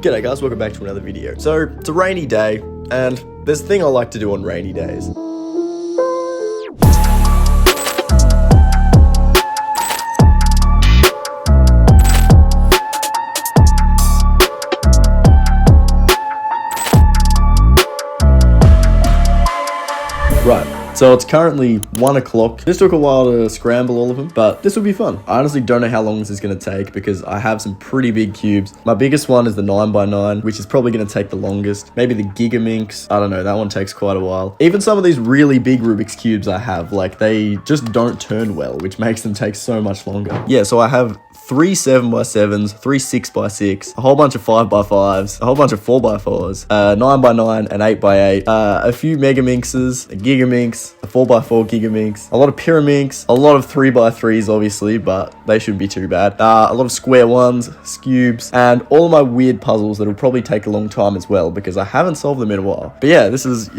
G'day guys, welcome back to another video. So, it's a rainy day, and there's a thing I like to do on rainy days. Right, so it's currently 1 o'clock. This took a while to scramble all of them, but this will be fun. I honestly don't know how long this is going to take because I have some pretty big cubes. My biggest one is the 9x9, which is probably going to take the longest. Maybe the Gigaminx, I don't know, that one takes quite a while. Even some of these really big Rubik's Cubes I have, like they just don't turn well, which makes them take so much longer. Yeah, so I have 3 7x7s, 3 6x6, a whole bunch of 5x5s, a whole bunch of 4x4s, 9x9 and 8x8, a few Megaminxes, a Gigaminx, a 4x4 Gigaminx, a lot of Pyraminx, a lot of 3x3s obviously, but they shouldn't be too bad, a lot of square ones, cubes, and all of my weird puzzles that will probably take a long time as well because I haven't solved them in a while. But yeah, this is,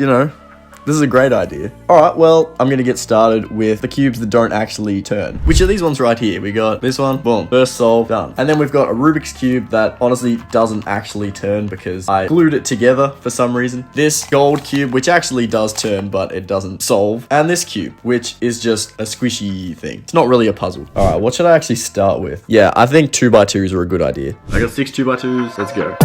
this is a great idea. Alright, well, I'm gonna get started with the cubes that don't actually turn. Which are these ones right here? We got this one, boom, first solve, done. And then we've got a Rubik's Cube that honestly doesn't actually turn because I glued it together for some reason. This gold cube, which actually does turn, but it doesn't solve. And this cube, which is just a squishy thing. It's not really a puzzle. Alright, what should I actually start with? Yeah, I think 2x2s are a good idea. I got 6 2x2s, let's go.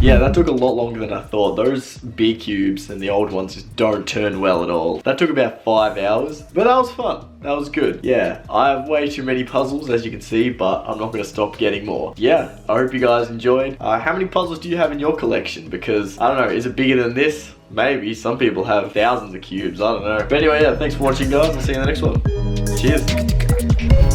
Yeah, that took a lot longer than I thought. Those big cubes and the old ones just don't turn well at all. That took about 5 hours, but that was fun. That was good. Yeah, I have way too many puzzles, as you can see, but I'm not going to stop getting more. Yeah, I hope you guys enjoyed. How many puzzles do you have in your collection? Because, I don't know, is it bigger than this? Maybe. Some people have thousands of cubes. I don't know. But anyway, yeah, thanks for watching, guys. I'll see you in the next one. Cheers.